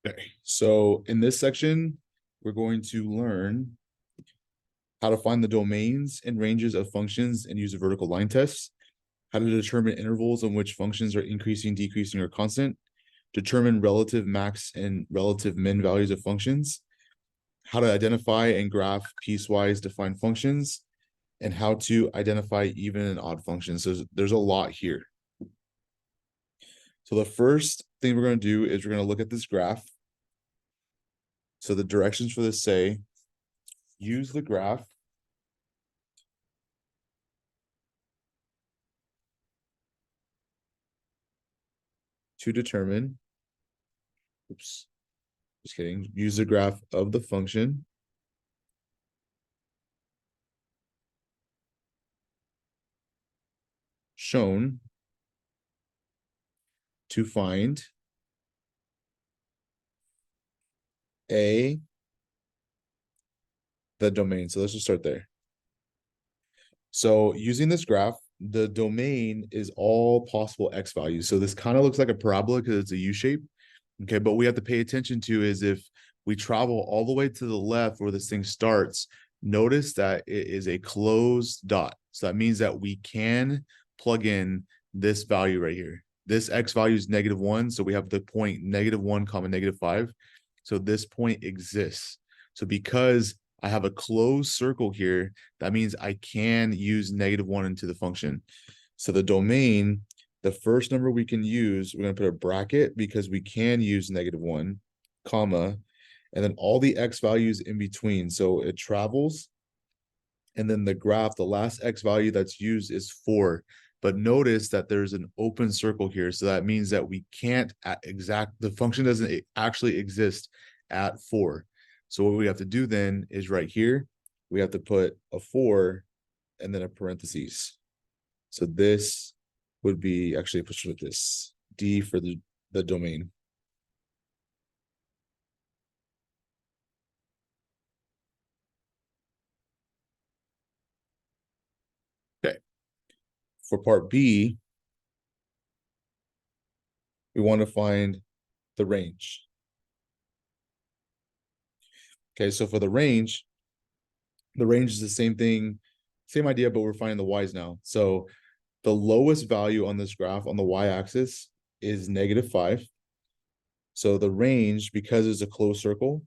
Okay, so in this section, we're going to learn how to find the domains and ranges of functions and use a vertical line test, how to determine intervals in which functions are increasing, decreasing, or constant, determine relative max and relative min values of functions, how to identify and graph piecewise defined functions, and how to identify even and odd functions. So there's a lot here. So the first thing we're going to do is we're going to look at this graph. So the directions for this say, use the graph to determine, oops, just kidding, use the graph of the function shown to find the domain. So let's just start there. So using this graph, the domain is all possible x values. So this kind of looks like a parabola because it's a U shape. Okay, but we have to pay attention to is if we travel all the way to the left where this thing starts, notice that it is a closed dot. So that means that we can plug in this value right here. This x value is -1. So we have the point -1 comma -5. So this point exists. So because I have a closed circle here, that means I can use -1 into the function. So the domain, the first number we can use, we're going to put a bracket because we can use -1, comma, and then all the x values in between. So it travels. And then the graph, the last x value that's used is 4. But notice that there's an open circle here. So that means that we can't the function doesn't actually exist at 4. So what we have to do then is right here, we have to put a 4 and then a parentheses. So this would be actually pushed with this D for the domain. Okay. For part B, we want to find the range. Okay, so for the range is the same thing, same idea, but we're finding the y's now. So the lowest value on this graph on the y-axis is -5. So the range, because it's a closed circle,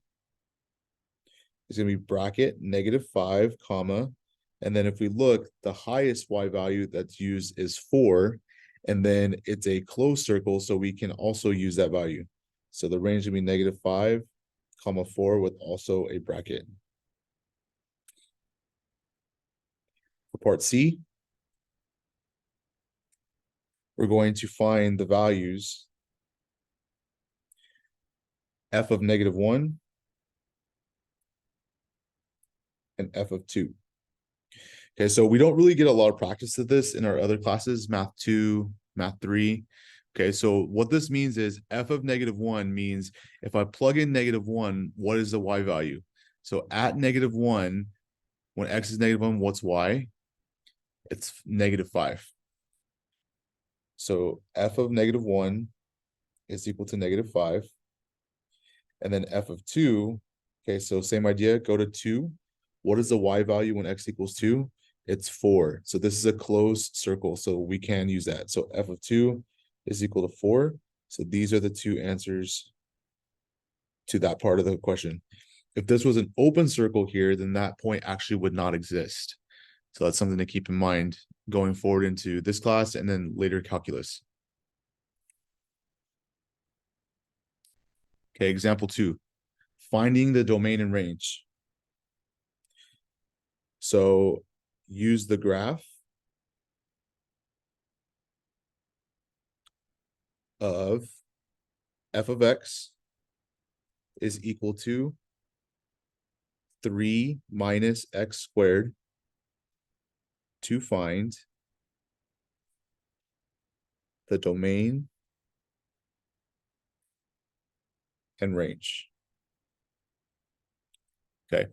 is going to be bracket -5, comma, and then if we look, the highest y value that's used is 4, and then it's a closed circle, so we can also use that value. So the range would be -5, comma 4 with also a bracket. For part C, we're going to find the values f of -1 and f of 2. Okay, so we don't really get a lot of practice of this in our other classes, math 2, math 3. Okay, so what this means is f of -1 means if I plug in -1, what is the y value? So at -1, when x is -1, what's y? It's -5. So f of -1 is equal to -5. And then f of 2, okay, so same idea, go to 2. What is the y value when x equals 2? It's 4. So this is a closed circle, so we can use that. So f of 2 is equal to 4. So these are the two answers to that part of the question. If this was an open circle here, then that point actually would not exist. So that's something to keep in mind going forward into this class and then later calculus. Okay, example 2, finding the domain and range. So use the graph of f of x is equal to 3 minus x squared to find the domain and range. Okay,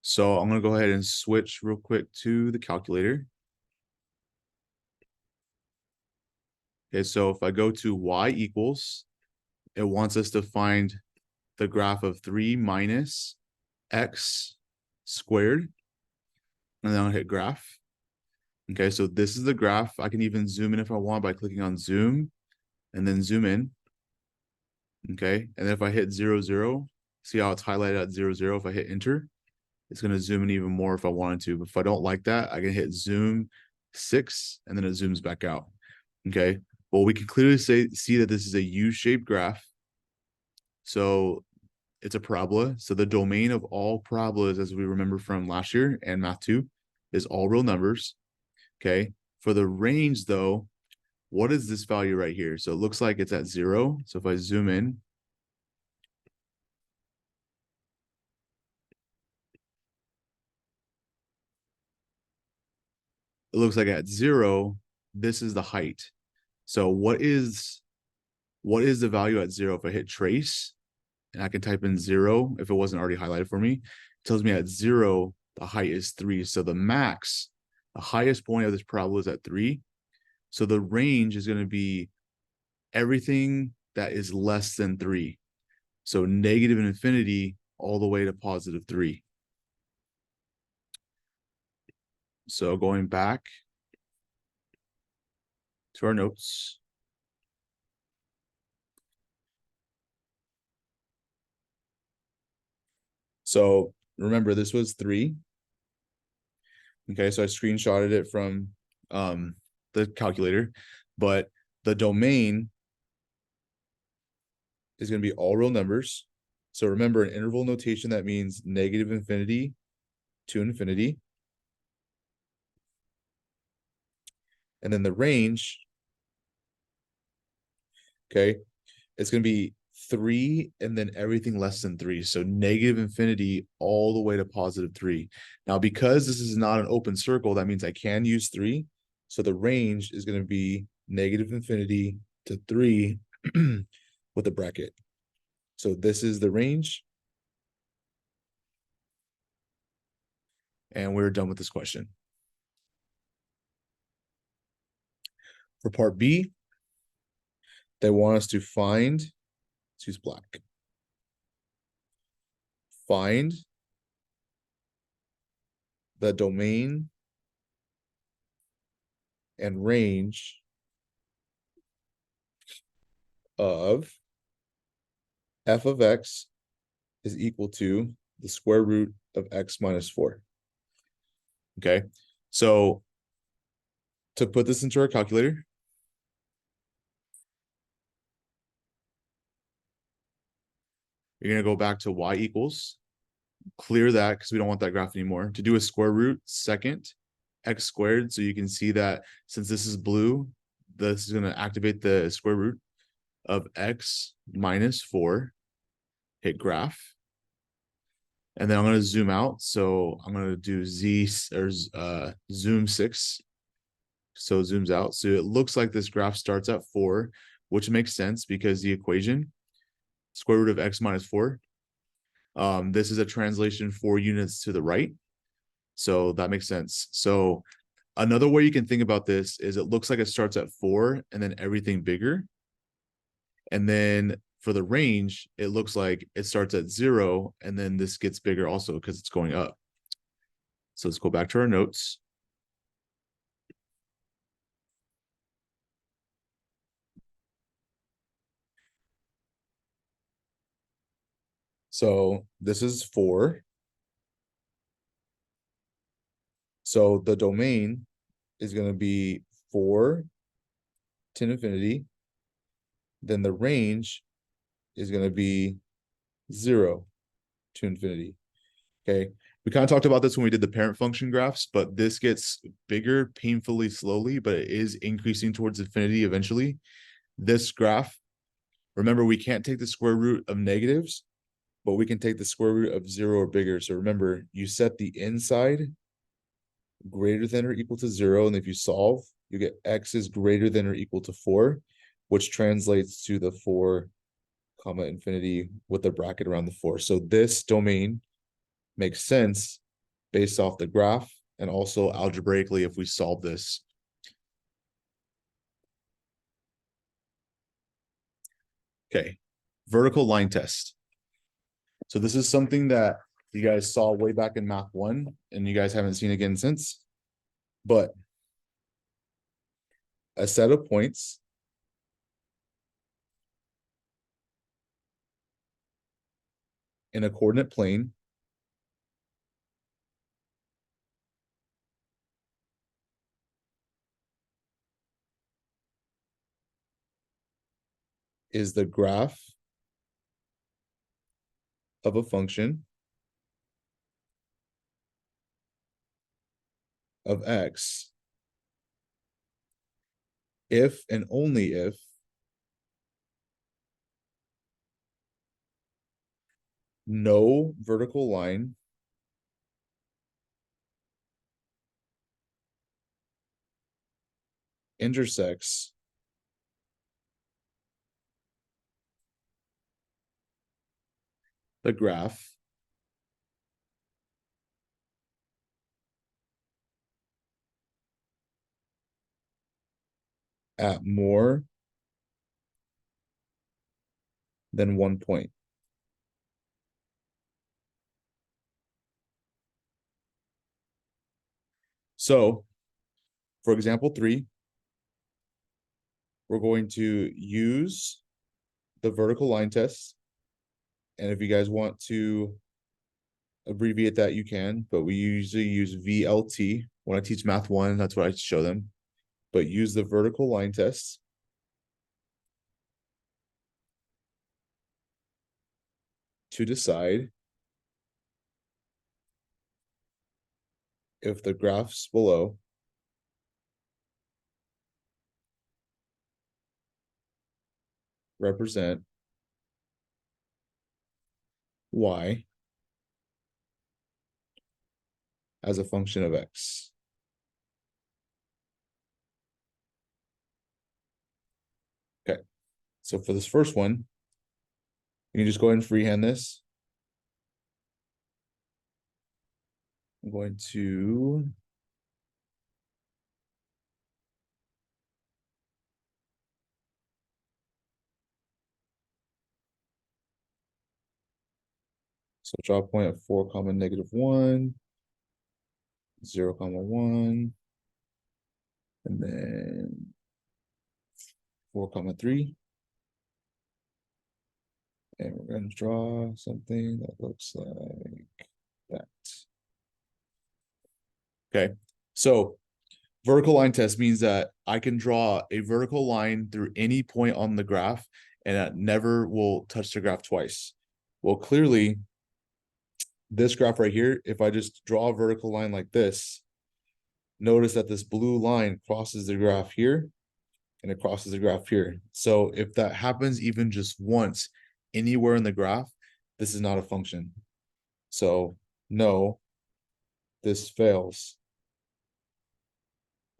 so I'm going to go ahead and switch real quick to the calculator. Okay, so if I go to y equals, it wants us to find the graph of 3 minus x squared, and then I'll hit graph. Okay, so this is the graph. I can even zoom in if I want by clicking on zoom and then zoom in. Okay, and then if I hit 0, 0, see how it's highlighted at 0, 0. If I hit enter, it's going to zoom in even more if I wanted to. But if I don't like that, I can hit zoom 6 and then it zooms back out. Okay, well, we can clearly see that this is a U-shaped graph. So it's a parabola. So the domain of all parabolas, as we remember from last year and math 2, is all real numbers. Okay, for the range though, what is this value right here? So it looks like it's at 0. So if I zoom in, it looks like at 0, this is the height. So what is the value at 0? If I hit trace and I can type in 0, if it wasn't already highlighted for me, it tells me at 0, the height is 3. So the max, the highest point of this parabola is at 3. So the range is going to be everything that is less than 3. So negative infinity all the way to positive 3. So going back to our notes. So remember, this was 3. Okay, so I screenshotted it from the calculator, but the domain is going to be all real numbers. So remember, in interval notation, that means negative infinity to infinity. And then the range, okay, it's going to be 3 and then everything less than 3. So negative infinity all the way to positive 3. Now, because this is not an open circle, that means I can use 3. So the range is going to be negative infinity to 3 with a bracket. So this is the range. And we're done with this question. For part B, they want us to find, let's use black. Find the domain and range of f of x is equal to the square root of x minus 4. Okay, so to put this into our calculator, you're going to go back to y equals, clear that because we don't want that graph anymore. To do a square root, second, x squared. So you can see that since this is blue, this is going to activate the square root of x minus 4, hit graph. And then I'm going to zoom out. So I'm going to do zoom 6. So it zooms out. So it looks like this graph starts at 4, which makes sense because the equation, square root of x minus 4, this is a translation 4 units to the right. So that makes sense. So another way you can think about this is it looks like it starts at 4 and then everything bigger. And then for the range, it looks like it starts at 0 and then this gets bigger also because it's going up. So let's go back to our notes. So this is 4. So the domain is going to be 4 to infinity. Then the range is going to be 0 to infinity. Okay. We kind of talked about this when we did the parent function graphs, but this gets bigger painfully slowly, but it is increasing towards infinity eventually. This graph, remember, we can't take the square root of negatives, but we can take the square root of 0 or bigger. So remember, you set the inside greater than or equal to 0. And if you solve, you get x is greater than or equal to 4, which translates to the 4 comma infinity with the bracket around the 4. So this domain makes sense based off the graph and also algebraically if we solve this. Okay, vertical line test. So this is something that you guys saw way back in math 1 and you guys haven't seen again since. But a set of points in a coordinate plane is the graph of a function of x if and only if no vertical line intersects the graph at more than 1 point. So, for example 3, we're going to use the vertical line test. And if you guys want to abbreviate that, you can, but we usually use VLT. When I teach math 1, that's what I show them. But use the vertical line test to decide if the graphs below represent y as a function of x. Okay, so for this first one, you can just go ahead and freehand this. I'm going to so draw a point at 4 comma negative 1, 0 comma 1, and then 4 comma 3. And we're going to draw something that looks like that. Okay, so vertical line test means that I can draw a vertical line through any point on the graph and that never will touch the graph twice. Well, clearly, this graph right here, if I just draw a vertical line like this, notice that this blue line crosses the graph here and it crosses the graph here. So if that happens even just once anywhere in the graph, this is not a function. So no, this fails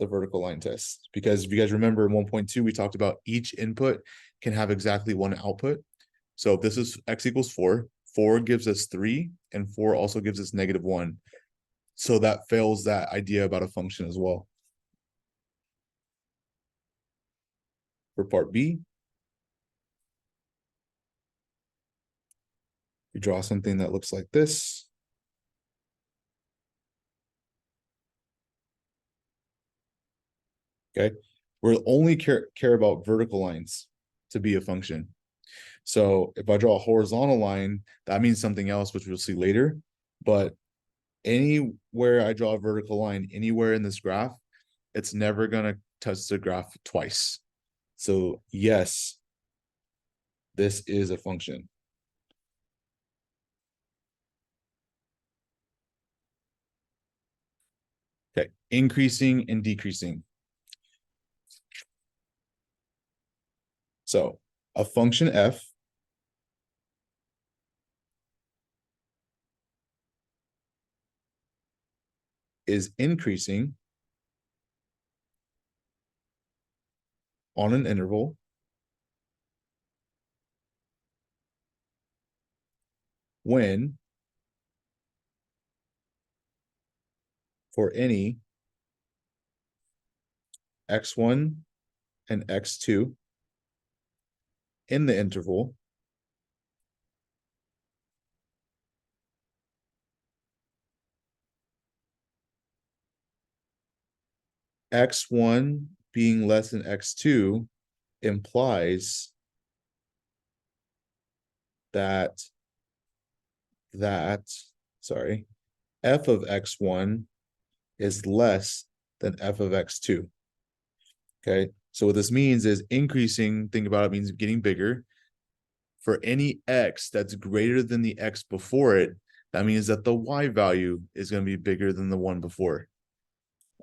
the vertical line test, because if you guys remember in 1.2, we talked about each input can have exactly one output. So if this is x equals 4, 4 gives us 3, and 4 also gives us negative 1. So that fails that idea about a function as well. For part B, you draw something that looks like this. Okay, we'll only care about vertical lines to be a function. So if I draw a horizontal line, that means something else, which we'll see later. But anywhere I draw a vertical line, anywhere in this graph, it's never going to touch the graph twice. So yes, this is a function. Okay, increasing and decreasing. So a function f is increasing on an interval when for any x1 and x2 in the interval x1 being less than x2 implies that sorry, f of x1 is less than f of x2. Okay, so what this means is increasing, think about it, means getting bigger. For any x that's greater than the x before it, that means that the y value is going to be bigger than the one before.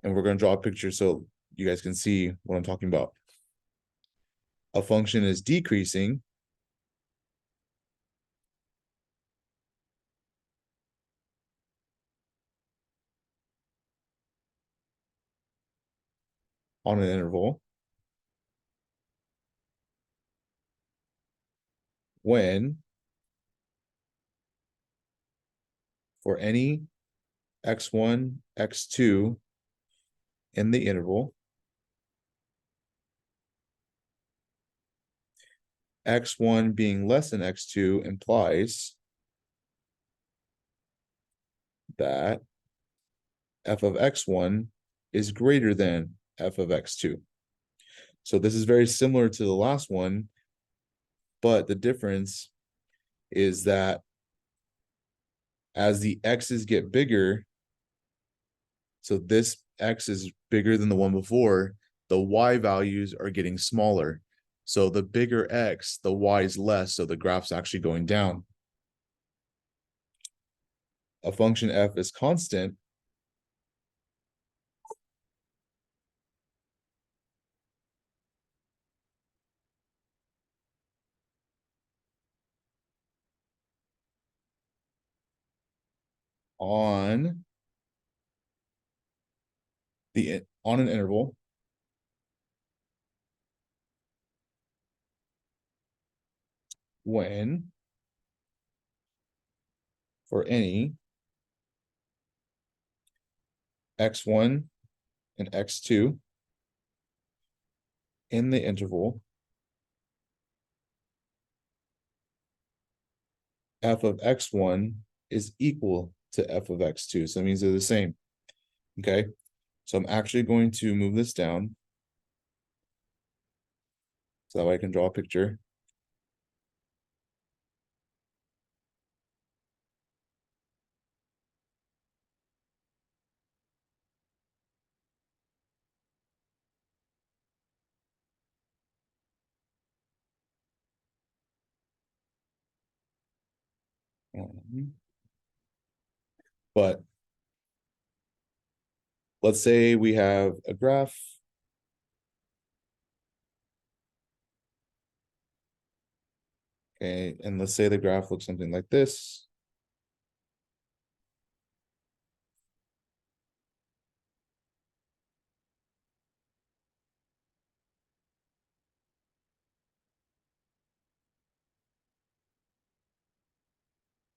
And we're going to draw a picture so you guys can see what I'm talking about. A function is decreasing on an interval when for any x1, x2 in the interval, x1 being less than x2 implies that f of x1 is greater than f of x2. So this is very similar to the last one, but the difference is that as the x's get bigger, so this x is bigger than the one before, the y values are getting smaller. So the bigger x, the y is less, so the graph's actually going down. A function f is constant on an interval when for any x1 and x2 in the interval f of x1 is equal to f of x2. So that means they're the same. Okay, so I'm actually going to move this down so that way I can draw a picture. But let's say we have a graph. Okay, and let's say the graph looks something like this.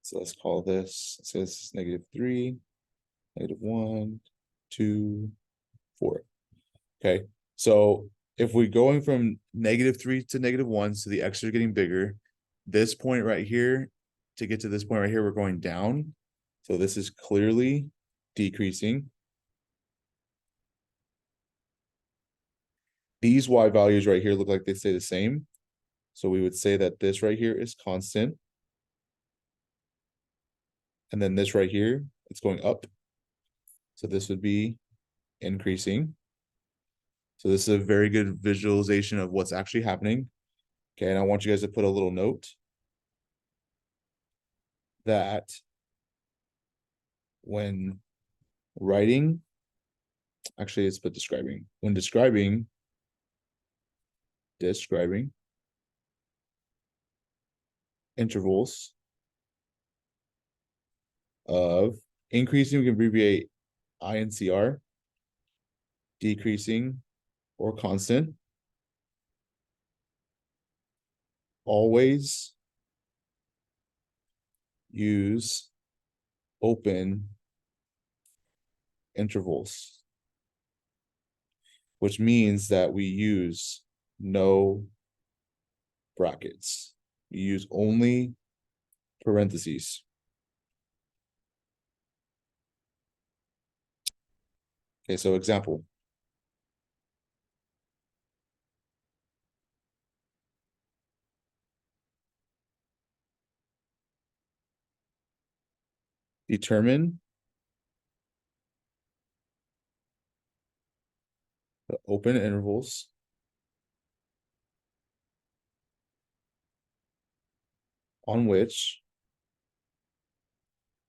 So let's call this, so this is -3, -1, 2, 4. Okay, so if we're going from -3 to -1, so the x are getting bigger, this point right here, to get to this point right here, we're going down. So this is clearly decreasing. These y values right here look like they stay the same. So we would say that this right here is constant. And then this right here, it's going up. So this would be increasing. So this is a very good visualization of what's actually happening. Okay, and I want you guys to put a little note that when writing, actually let's put describing. When describing intervals of increasing, we can abbreviate INCR, decreasing or constant. Always use open intervals, which means that we use no brackets. We use only parentheses. Okay, so example. Determine the open intervals on which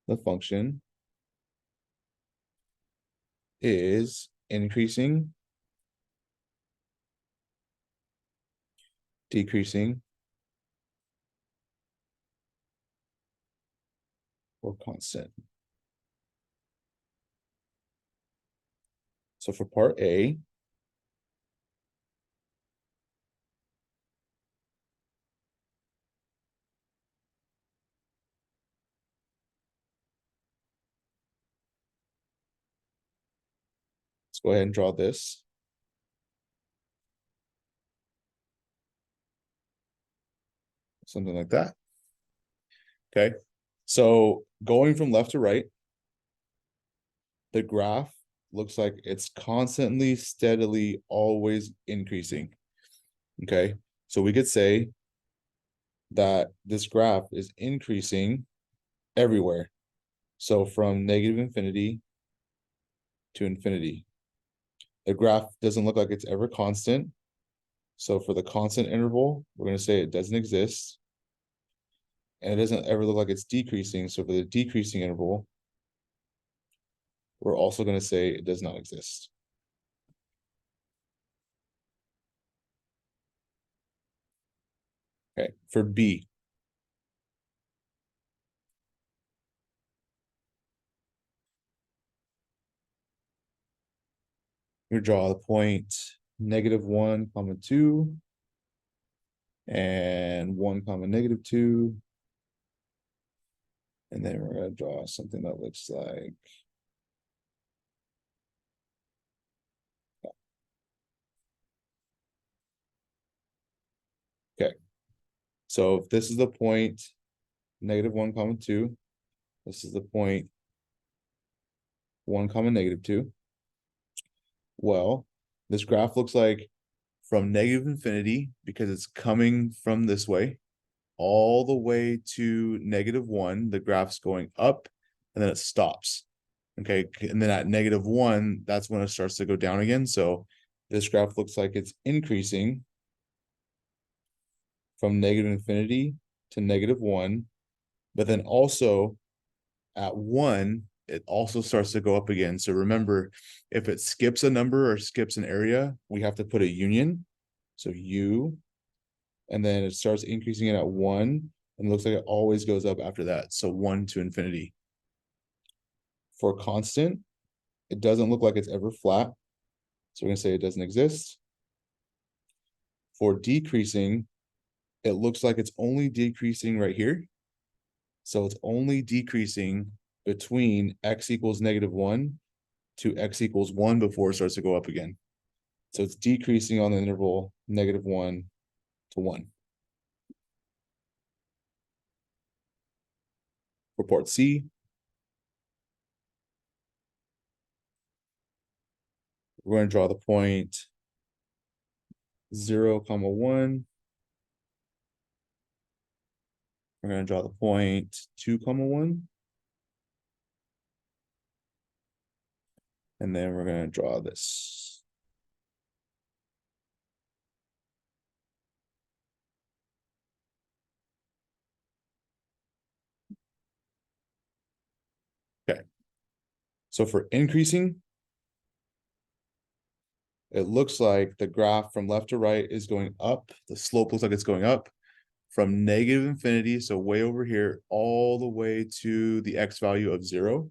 the function is increasing, decreasing, or constant. So for part A, let's go ahead and draw this. Something like that. Okay. So going from left to right, the graph looks like it's constantly, steadily, always increasing. Okay. So we could say that this graph is increasing everywhere. So from negative infinity to infinity. The graph doesn't look like it's ever constant. So for the constant interval, we're going to say it doesn't exist. And it doesn't ever look like it's decreasing. So for the decreasing interval, we're also going to say it does not exist. Okay, for B. You draw the point -1, 2, and 1, -2. And then we're going to draw something that looks like okay. So if this is the point -1, 2, this is the point 1, -2. Well, this graph looks like from negative infinity, because it's coming from this way, all the way to -1, the graph's going up, and then it stops. Okay, and then at -1, that's when it starts to go down again. So this graph looks like it's increasing from negative infinity to -1, but then also at 1, it also starts to go up again. So remember, if it skips a number or skips an area, we have to put a union. So U, and then it starts increasing it at 1, and it looks like it always goes up after that. So 1 to infinity. For constant, it doesn't look like it's ever flat. So we're going to say it doesn't exist. For decreasing, it looks like it's only decreasing right here. So it's only decreasing between x equals -1 to x equals 1 before it starts to go up again. So it's decreasing on the interval -1 to 1. For part C, we're going to draw the point 0, 1. We're going to draw the point 2, 1. And then we're going to draw this. Okay. So for increasing, it looks like the graph from left to right is going up. The slope looks like it's going up from negative infinity, so way over here, all the way to the x value of 0.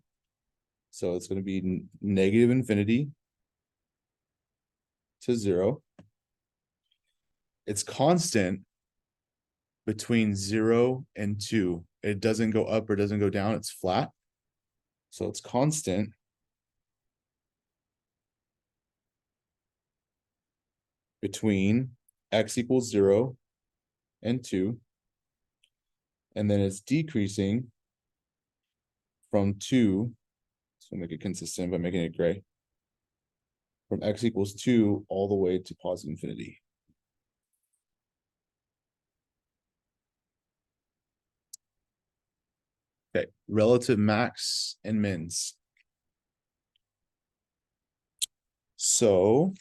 So it's going to be negative infinity to 0. It's constant between 0 and 2. It doesn't go up or doesn't go down. It's flat. So it's constant between x equals 0 and 2. And then it's decreasing from 2. So make it consistent by making it gray. From x equals 2 all the way to positive infinity. Okay, relative max and mins. So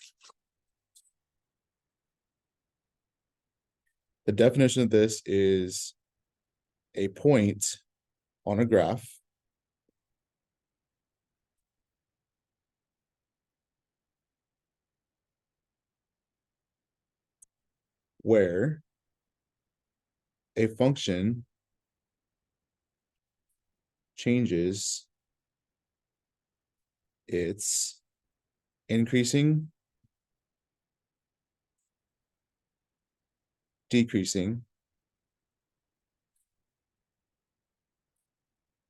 the definition of this is a point on a graph where a function changes its increasing, decreasing,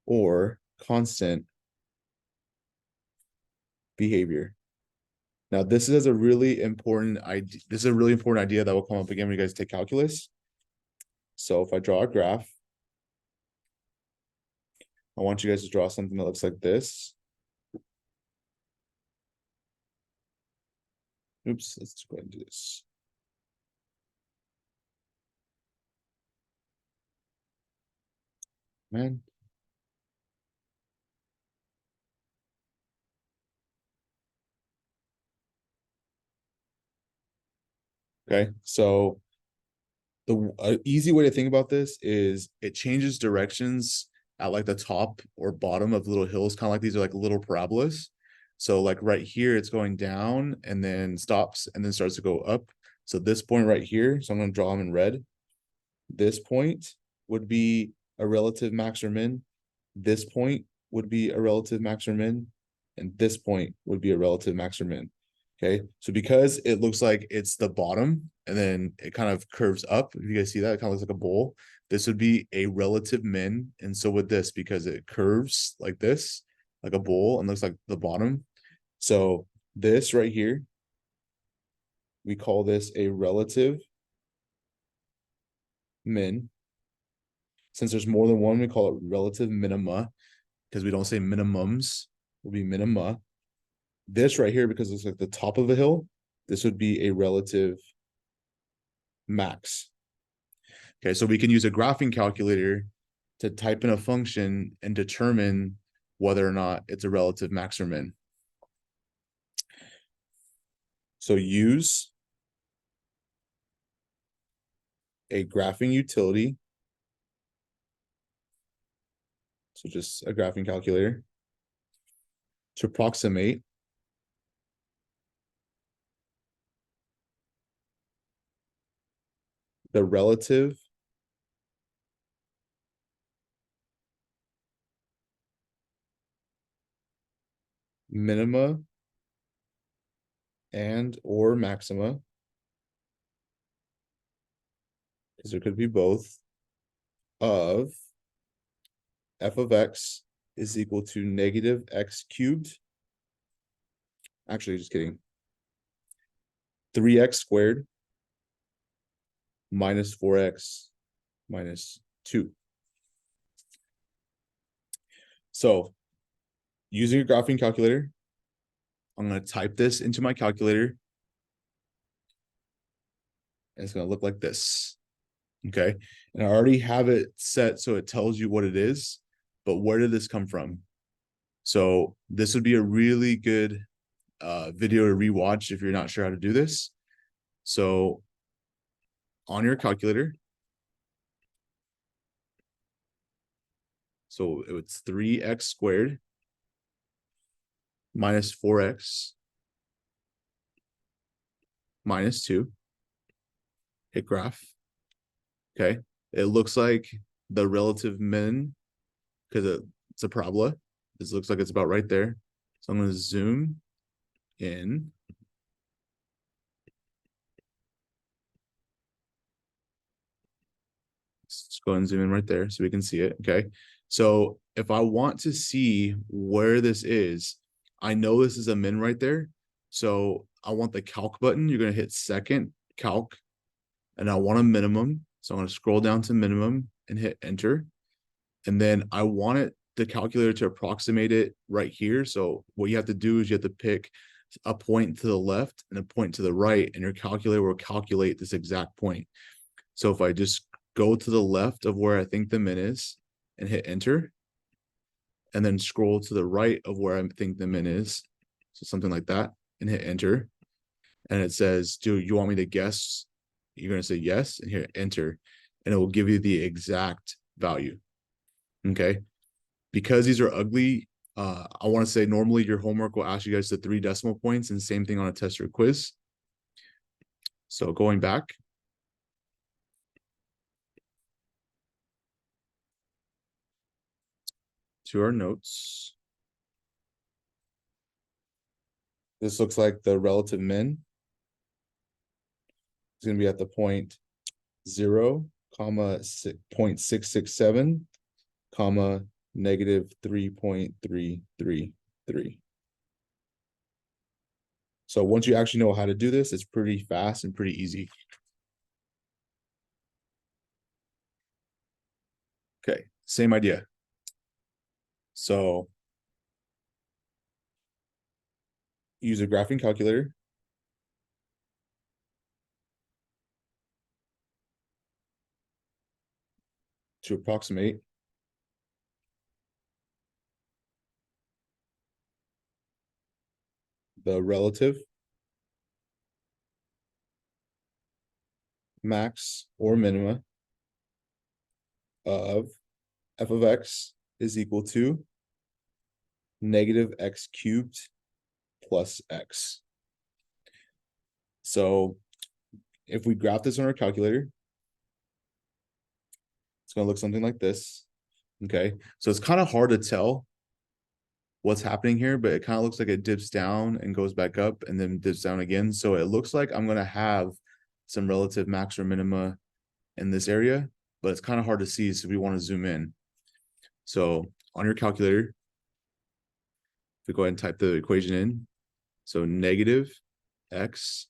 or constant behavior. Now, this is a really important idea. This is a really important idea that will come up again when you guys take calculus. So if I draw a graph, I want you guys to draw something that looks like this. Oops, let's go ahead and do this. Man. Okay, so the easy way to think about this is it changes directions at like the top or bottom of little hills, kind of like these are like little parabolas. So like right here, it's going down and then stops and then starts to go up. So this point right here, so I'm going to draw them in red. This point would be a relative max or min. This point would be a relative max or min. And this point would be a relative max or min. Okay, so because it looks like it's the bottom and then it kind of curves up, if you guys see that, it kind of looks like a bowl. This would be a relative min. And so would this, because it curves like this, like a bowl, and looks like the bottom. So this right here, we call this a relative min. Since there's more than one, we call it relative minima, because we don't say minimums, it will be minima. This right here, because it's like the top of a hill, this would be a relative max. Okay, so we can use a graphing calculator to type in a function and determine whether or not it's a relative max or min. So use a graphing utility. So just a graphing calculator to approximate the relative minima and or maxima, because there could be both, of f of x is equal to negative x cubed. Actually, just kidding. 3x squared minus 4x minus 2. So using a graphing calculator, I'm going to type this into my calculator. And it's going to look like this. Okay. And I already have it set so it tells you what it is. But where did this come from? So this would be a really good video to rewatch if you're not sure how to do this. So on your calculator, so it's 3x squared minus 4x minus 2. Hit graph. Okay. It looks like the relative min, because it's a parabola. This looks like it's about right there. So I'm going to zoom in. Let's go and zoom in right there so we can see it. Okay. So if I want to see where this is, I know this is a min right there. So I want the calc button. You're going to hit second calc, and I want a minimum. So I'm going to scroll down to minimum and hit enter. And then I want the calculator to approximate it right here. So what you have to do is you have to pick a point to the left and a point to the right, and your calculator will calculate this exact point. So if I just go to the left of where I think the min is and hit enter, and then scroll to the right of where I think the min is. So something like that, and hit enter. And it says, do you want me to guess? You're going to say yes, and hit enter, and it will give you the exact value. Okay. Because these are ugly, I want to say normally your homework will ask you guys the 3 decimal points, and same thing on a test or quiz. So going back. To our notes. This looks like the relative min. It's going to be at the point 0, comma 0.667, comma negative 3.333. So once you actually know how to do this, it's pretty fast and pretty easy. Okay, same idea. So use a graphing calculator. To approximate the relative max or minima of f of x is equal to negative x cubed plus x. So if we graph this on our calculator, it's going to look something like this. Okay, so it's kind of hard to tell what's happening here, but it kind of looks like it dips down and goes back up and then dips down again. So it looks like I'm going to have some relative max or minima in this area, but it's kind of hard to see, so we want to zoom in. So on your calculator, if we go ahead and type the equation in, so negative x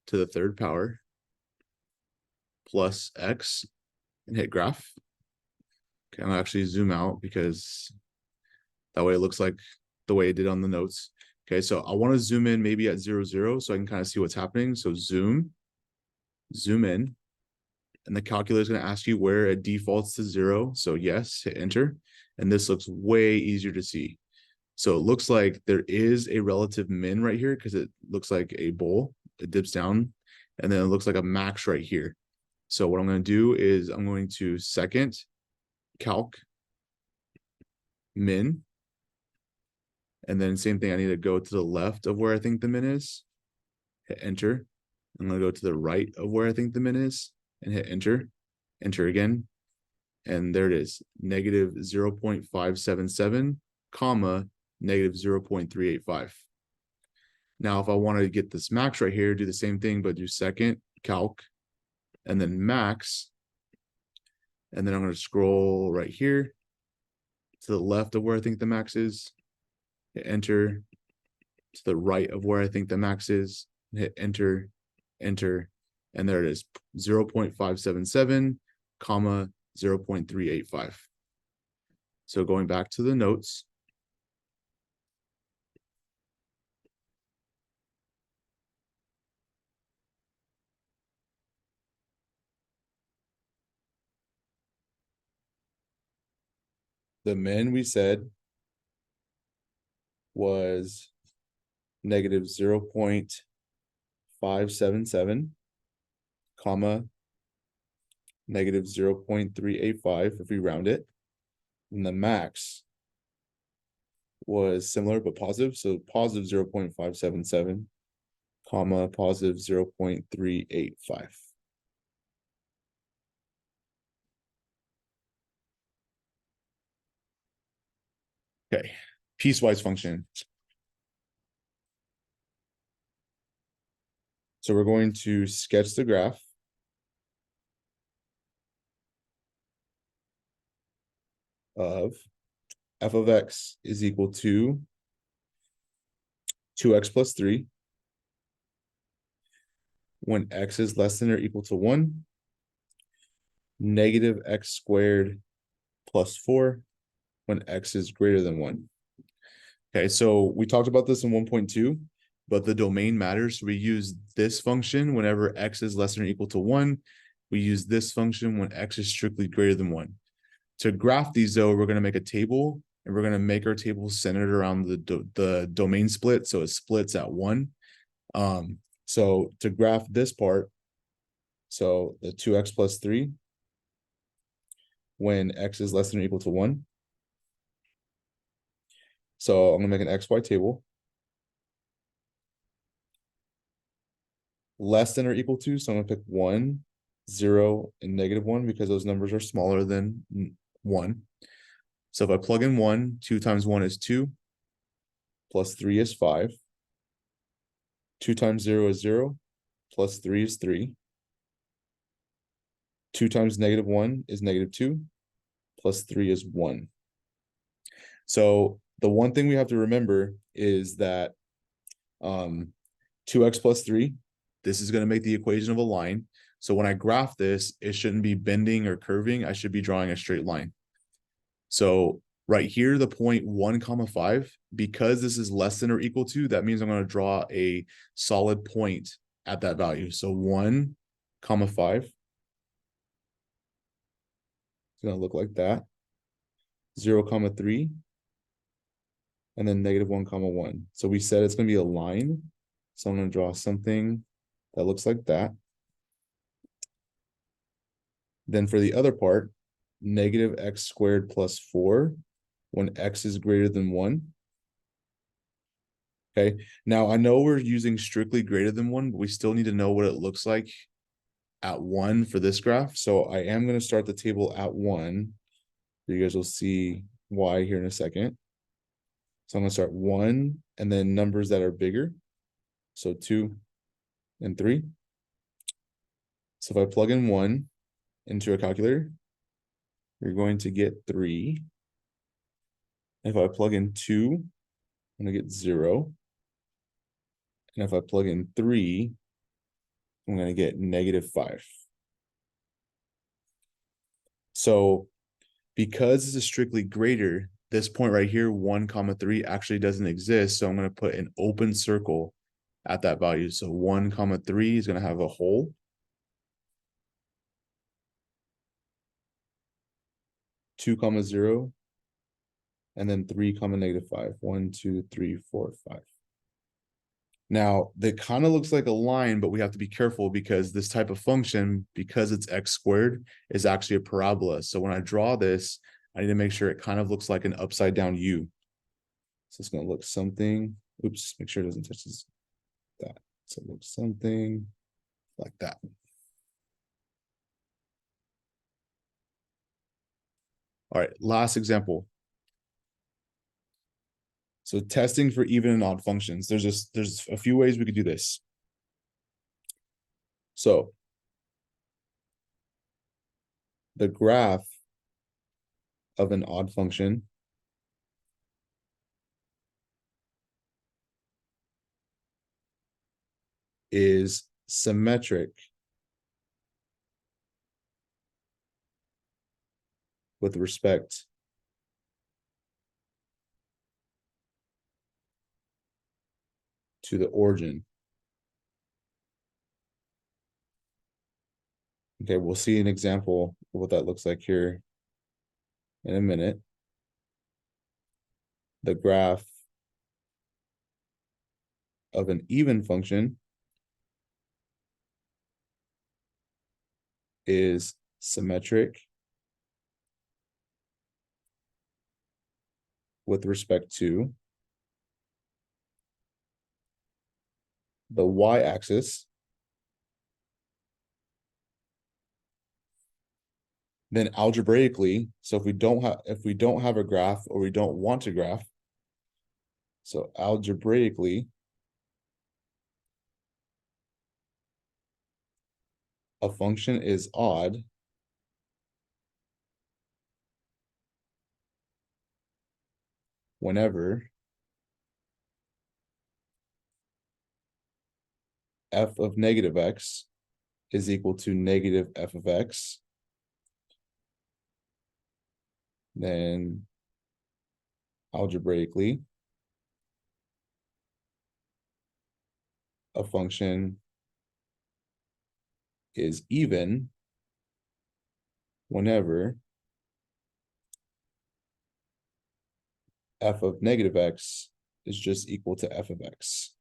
to the 3rd power plus x, and hit graph. Okay, I'll actually zoom out because that way it looks like the way it did on the notes. Okay, so I want to zoom in maybe at 0, 0, so I can kind of see what's happening. So zoom in, and the calculator is going to ask you where it defaults to 0. So yes, hit enter, and this looks way easier to see. So it looks like there is a relative min right here because it looks like a bowl. It dips down, and then it looks like a max right here. So what I'm going to do is I'm going to second calc min, and then same thing, I need to go to the left of where I think the min is, hit enter. I'm going to go to the right of where I think the min is and hit enter, enter again. And there it is, negative 0.577, comma, negative 0.385. Now, if I want to get this max right here, do the same thing, but do second calc and then max. And then I'm going to scroll right here to the left of where I think the max is, hit enter, to the right of where I think the max is, hit enter, enter, and there it is, 0.577, comma, 0.385. So going back to the notes, the min we said was negative 0.577, comma, negative 0.385 if we round it. And the max was similar but positive, so positive 0.577, comma, positive 0.385. Okay, piecewise function. So we're going to sketch the graph of f of x is equal to 2x plus 3 when x is less than or equal to 1, negative x squared plus 4 when x is greater than 1. Okay, so we talked about this in 1.2, but the domain matters. So we use this function whenever x is less than or equal to 1. We use this function when x is strictly greater than 1. To graph these, though, we're going to make a table and we're going to make our table centered around the domain split, so it splits at 1. So to graph this part, so the 2x plus 3, when x is less than or equal to 1. So I'm going to make an xy table. Less than or equal to, so I'm going to pick 1, 0, and -1 because those numbers are smaller than 1. So if I plug in 1, 2 times 1 is 2, plus 3 is 5. 2 times 0 is 0, plus 3 is 3. 2 times -1 is -2, plus 3 is 1. So the one thing we have to remember is that 2x plus 3, this is going to make the equation of a line. So when I graph this, it shouldn't be bending or curving. I should be drawing a straight line. So right here, the point 1, 5, because this is less than or equal to, that means I'm going to draw a solid point at that value. So 1, 5. It's going to look like that. 0, 3. And then -1, 1. So we said it's going to be a line. So I'm going to draw something that looks like that. Then for the other part, -x squared plus 4 when x is greater than 1. Okay, now I know we're using strictly greater than 1, but we still need to know what it looks like at 1 for this graph. So I am going to start the table at 1. You guys will see why here in a second. So I'm going to start 1 and then numbers that are bigger. So 2 and 3. So if I plug in 1 into a calculator, you're going to get 3. If I plug in 2, I'm going to get 0. And if I plug in 3, I'm going to get -5. So because this is strictly greater, this point right here, 1, 3, actually doesn't exist. So I'm going to put an open circle at that value. So 1, 3 is going to have a hole. 2, 0, and then 3, -5. 1, 2, 3, 4, 5. Now, that kind of looks like a line, but we have to be careful because this type of function, because it's x squared, is actually a parabola. So when I draw this, I need to make sure it kind of looks like an upside down U. So it's going to look something, oops, make sure it doesn't touch this, that. So it looks something like that. All right, last example. So testing for even and odd functions. There's a few ways we could do this. So the graph of an odd function is symmetric with respect to the origin. Okay, we'll see an example of what that looks like here in a minute. The graph of an even function is symmetric with respect to the y-axis. Then algebraically, so if we don't have a graph or we don't want a graph, so algebraically, a function is odd whenever f of -x is equal to -f of x. Then algebraically, a function is even whenever f of negative x is just equal to f of x.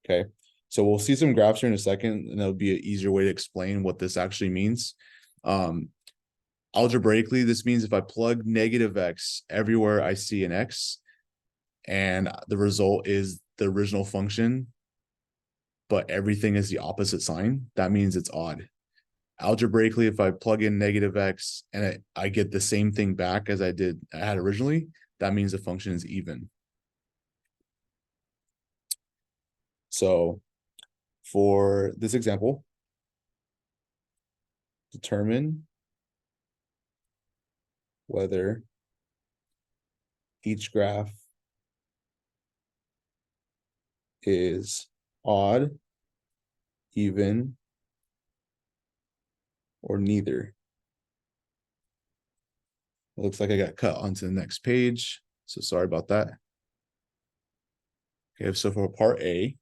Okay, so we'll see some graphs here in a second, and that'll be an easier way to explain what this actually means. Algebraically, this means if I plug negative x everywhere I see an x, and the result is the original function, but everything is the opposite sign, that means it's odd. Algebraically, if I plug in negative x and I get the same thing back as I had originally, that means the function is even. So for this example, determine whether each graph is odd, even, or neither. It looks like I got cut onto the next page, so sorry about that. Okay, so for part A, I'm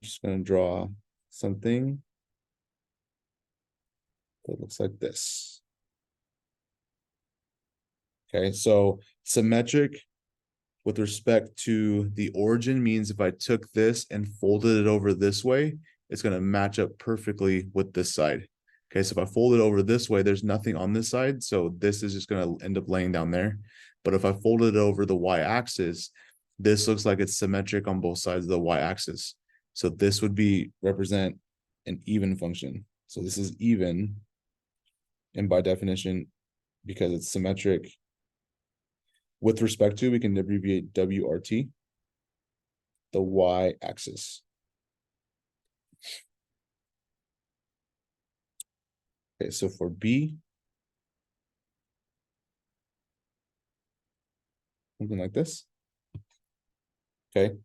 just going to draw something that looks like this. Okay, so symmetric with respect to the origin means if I took this and folded it over this way, it's going to match up perfectly with this side. Okay, so if I fold it over this way, there's nothing on this side, so this is just going to end up laying down there. But if I folded it over the y-axis, this looks like it's symmetric on both sides of the y-axis. So this would represent an even function. So this is even, and by definition, because it's symmetric with respect to, we can abbreviate WRT, the y-axis. Okay, so for B, something like this. Okay.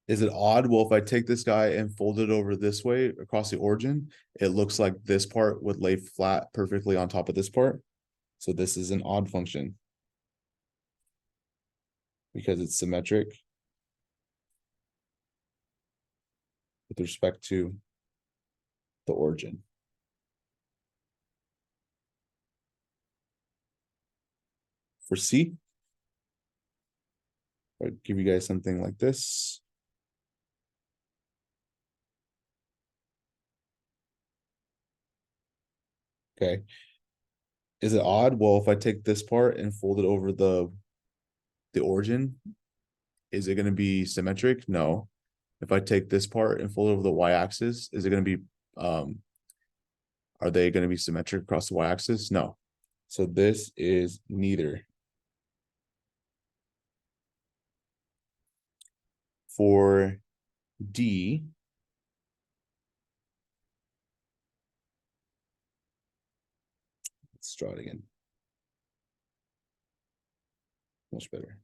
Is it odd? Well, if I take this guy and fold it over this way across the origin, it looks like this part would lay flat perfectly on top of this part. So this is an odd function because it's symmetric with respect to the origin. For C, I'll give you guys something like this. Okay. Is it odd? Well, if I take this part and fold it over the origin, is it going to be symmetric? No. If I take this part and fold it over the y-axis, is it going to be, are they going to be symmetric across the y-axis? No. So this is neither. For D, let's draw it again. Much better.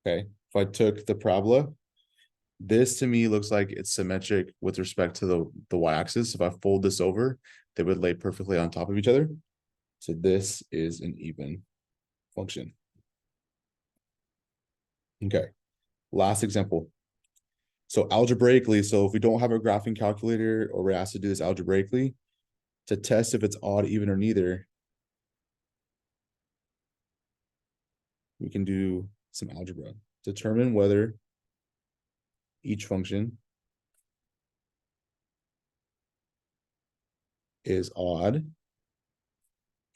Okay, if I took the parabola, this to me looks like it's symmetric with respect to the y-axis. If I fold this over, they would lay perfectly on top of each other. So this is an even function. Okay, last example. So algebraically, so if we don't have a graphing calculator or we're asked to do this algebraically, to test if it's odd, even, or neither, we can do some algebra. Determine whether each function is odd,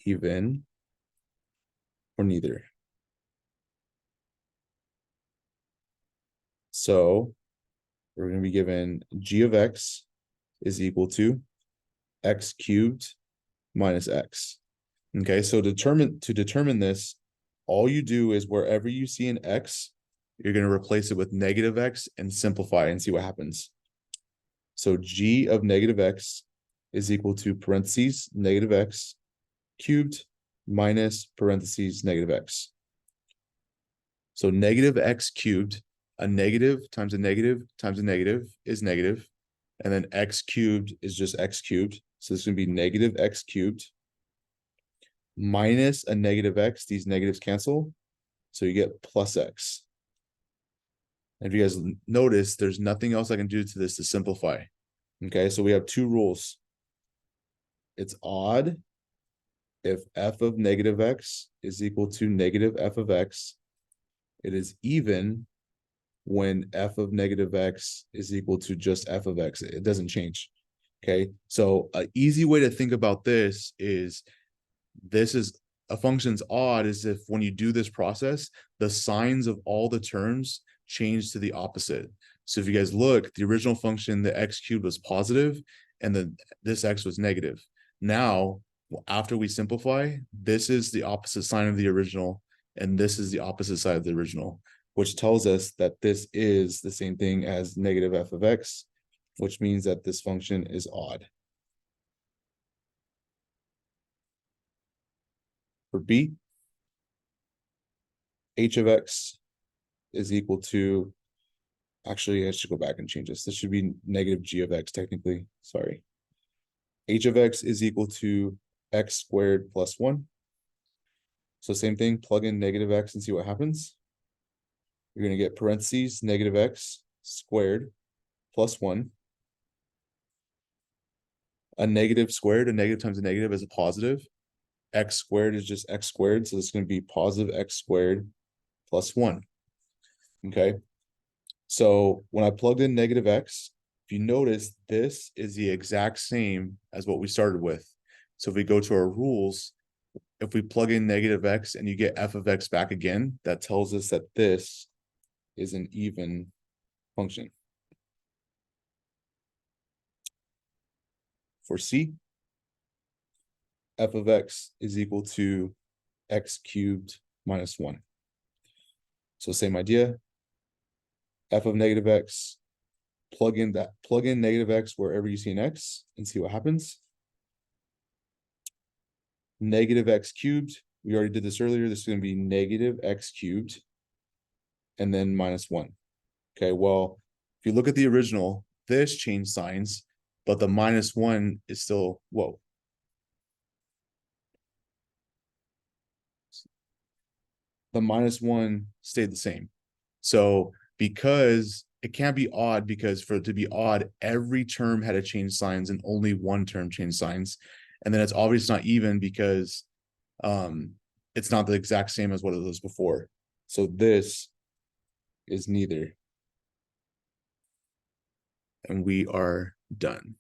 even, or neither. So we're going to be given g of x is equal to x cubed minus x. Okay, so to determine this, all you do is wherever you see an x, you're going to replace it with negative x and simplify and see what happens. So g of negative x is equal to parentheses negative x cubed minus parentheses negative x. So negative x cubed, a negative times a negative times a negative is negative, and then x cubed is just x cubed. So this is going to be negative x cubed minus a negative x. These negatives cancel, so you get plus x. And if you guys notice, there's nothing else I can do to this to simplify. Okay, so we have two rules. It's odd if f of negative x is equal to negative f of x, it is even when f of negative x is equal to just f of x. It doesn't change. Okay, so an easy way to think about this is a function's odd is if when you do this process, the signs of all the terms change to the opposite. So if you guys look, the original function, the x cubed was positive, and then this x was negative. Now, after we simplify, this is the opposite sign of the original, and this is the opposite side of the original, which tells us that this is the same thing as negative f of x, which means that this function is odd. For b, h of x is equal to, actually, I should go back and change this. This should be negative g of x technically, sorry. H of x is equal to x squared plus 1. So same thing, plug in negative x and see what happens. You're going to get parentheses, negative x squared plus 1. A negative squared, a negative times a negative is a positive. X squared is just x squared, so it's going to be positive x squared plus 1. Okay, so when I plugged in negative x, if you notice, this is the exact same as what we started with. So if we go to our rules, if we plug in negative x and you get f of x back again, that tells us that this is an even function. For c, f of x is equal to x cubed minus 1. So same idea, f of negative x, plug in negative x wherever you see an x and see what happens. Negative x cubed, we already did this earlier, this is going to be negative x cubed and then minus 1. Okay, well, if you look at the original, this changed signs, but the minus 1 is still, whoa. The minus 1 stayed the same. So because it can't be odd, because for it to be odd, every term had to change signs and only one term changed signs. And then it's obviously not even because it's not the exact same as what it was before. So this is neither. And we are done.